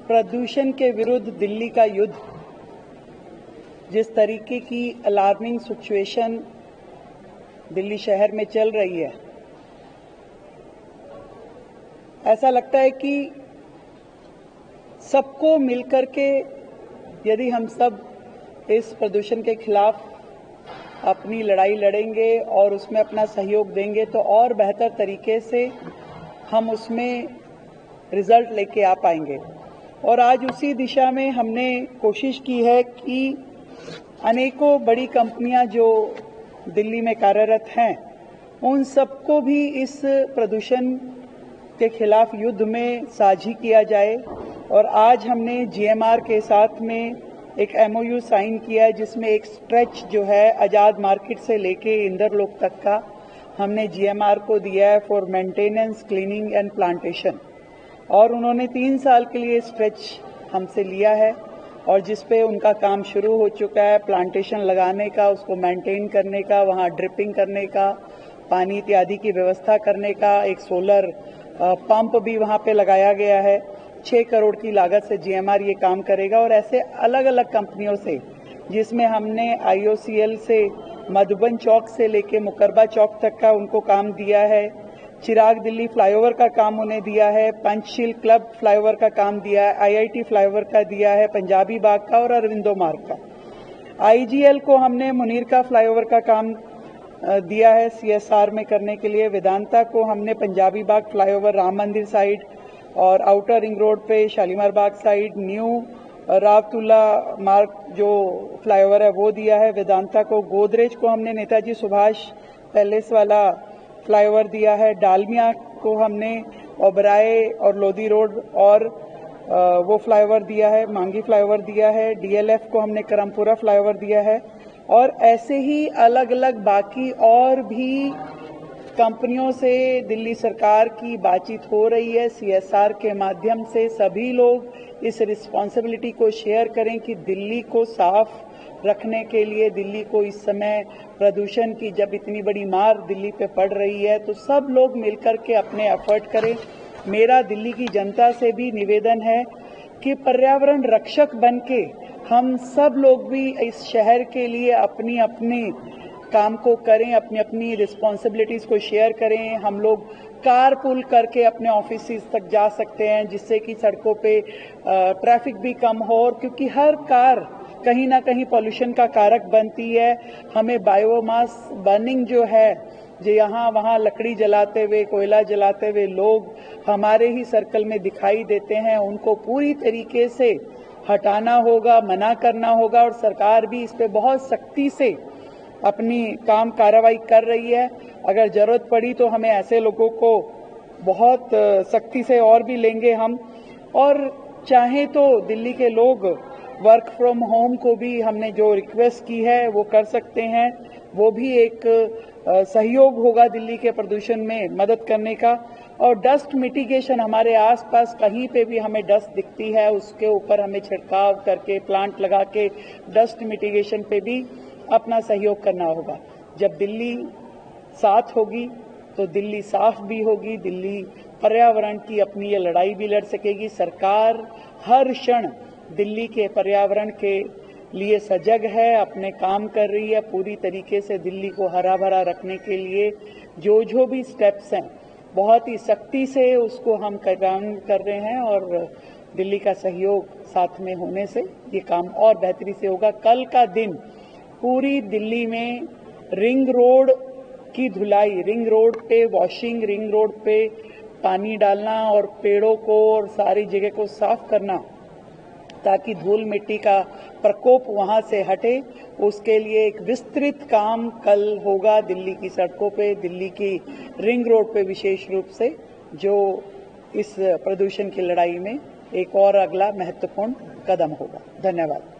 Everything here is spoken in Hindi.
प्रदूषण के विरुद्ध दिल्ली का युद्ध, जिस तरीके की अलार्मिंग सिचुएशन दिल्ली शहर में चल रही है, ऐसा लगता है कि सबको मिलकर के यदि हम सब इस प्रदूषण के खिलाफ अपनी लड़ाई लड़ेंगे और उसमें अपना सहयोग देंगे तो और बेहतर तरीके से हम उसमें रिजल्ट लेके आ पाएंगे। और आज उसी दिशा में हमने कोशिश की है कि अनेकों बड़ी कंपनियां जो दिल्ली में कार्यरत हैं, उन सबको भी इस प्रदूषण के खिलाफ युद्ध में साझी किया जाए। और आज हमने जीएमआर के साथ में एक एमओयू साइन किया है, जिसमें एक स्ट्रेच जो है आज़ाद मार्केट से लेके इंदरलोक तक का हमने जीएमआर को दिया है for maintenance, cleaning and plantation. और उन्होंने 3 साल के लिए स्ट्रेच हमसे लिया है और जिस पे उनका काम शुरू हो चुका है, प्लांटेशन लगाने का, उसको मेंटेन करने का, वहाँ ड्रिपिंग करने का, पानी इत्यादि की व्यवस्था करने का, एक सोलर पंप भी वहाँ पे लगाया गया है। 6 करोड़ की लागत से जीएमआर ये काम करेगा। और ऐसे अलग अलग कंपनियों से, जिसमें हमने आईओसीएल से मधुबन चौक से लेके मुकरबा चौक तक का उनको काम दिया है, चिराग दिल्ली फ्लाईओवर का काम उन्हें दिया है, पंचशील क्लब फ्लाईओवर का काम दिया है, आईआईटी फ्लाईओवर का दिया है, पंजाबी बाग का और अरविंदो मार्ग का। आईजीएल को हमने मुनीर का फ्लाईओवर का काम दिया है सीएसआर में करने के लिए। वेदांता को हमने पंजाबी बाग फ्लाईओवर, राम मंदिर साइड और आउटर रिंग रोड पे शालीमार बाग साइड, न्यू रावतुल्ला मार्ग जो फ्लाईओवर है वो दिया है वेदांता को। गोदरेज को हमने नेताजी सुभाष पैलेस वाला फ्लाईओवर दिया है। डालमिया को हमने ओबराय और लोधी रोड और वो फ्लाईओवर दिया है, मांगी फ्लाईओवर दिया है। डीएलएफ को हमने करमपुरा फ्लाईओवर दिया है। और ऐसे ही अलग अलग बाकी और भी कंपनियों से दिल्ली सरकार की बातचीत हो रही है। सीएसआर के माध्यम से सभी लोग इस रिस्पॉन्सिबिलिटी को शेयर करें कि दिल्ली को साफ रखने के लिए, दिल्ली को इस समय प्रदूषण की जब इतनी बड़ी मार दिल्ली पे पड़ रही है, तो सब लोग मिलकर के अपने एफर्ट करें। मेरा दिल्ली की जनता से भी निवेदन है कि पर्यावरण रक्षक बनके हम सब लोग भी इस शहर के लिए अपनी अपनी काम को करें, अपनी अपनी रिस्पॉन्सिबिलिटीज को शेयर करें। हम लोग कार पुल करके अपने ऑफिस तक जा सकते हैं, जिससे कि सड़कों पे ट्रैफिक भी कम हो। और क्योंकि हर कार कहीं ना कहीं पॉल्यूशन का कारक बनती है, हमें बायोमास बर्निंग जो है, जो यहाँ वहाँ लकड़ी जलाते हुए, कोयला जलाते हुए लोग हमारे ही सर्कल में दिखाई देते हैं, उनको पूरी तरीके से हटाना होगा, मना करना होगा। और सरकार भी इस पे बहुत सख्ती से अपनी कार्रवाई कर रही है। अगर जरूरत पड़ी तो हमें ऐसे लोगों को बहुत सख्ती से और भी लेंगे हम। और चाहे तो दिल्ली के लोग वर्क फ्रॉम होम को भी हमने जो रिक्वेस्ट की है वो कर सकते हैं, वो भी एक सहयोग होगा दिल्ली के प्रदूषण में मदद करने का। और डस्ट मिटिगेशन, हमारे आसपास कहीं पे भी हमें डस्ट दिखती है, उसके ऊपर हमें छिड़काव करके, प्लांट लगा के डस्ट मिटिगेशन पे भी अपना सहयोग करना होगा। जब दिल्ली साथ होगी तो दिल्ली साफ भी होगी, दिल्ली पर्यावरण की अपनी ये लड़ाई भी लड़ सकेगी। सरकार हर क्षण दिल्ली के पर्यावरण के लिए सजग है, अपने काम कर रही है पूरी तरीके से। दिल्ली को हरा भरा रखने के लिए जो भी स्टेप्स हैं, बहुत ही सख्ती से उसको हम काम कर रहे हैं। और दिल्ली का सहयोग साथ में होने से ये काम और बेहतरी से होगा। कल का दिन पूरी दिल्ली में रिंग रोड की धुलाई, रिंग रोड पे वॉशिंग, रिंग रोड पे पानी डालना और पेड़ों को और सारी जगह को साफ करना, ताकि धूल मिट्टी का प्रकोप वहां से हटे, उसके लिए एक विस्तृत काम कल होगा दिल्ली की सड़कों पे, दिल्ली की रिंग रोड पे विशेष रूप से, जो इस प्रदूषण की लड़ाई में एक और अगला महत्वपूर्ण कदम होगा। धन्यवाद।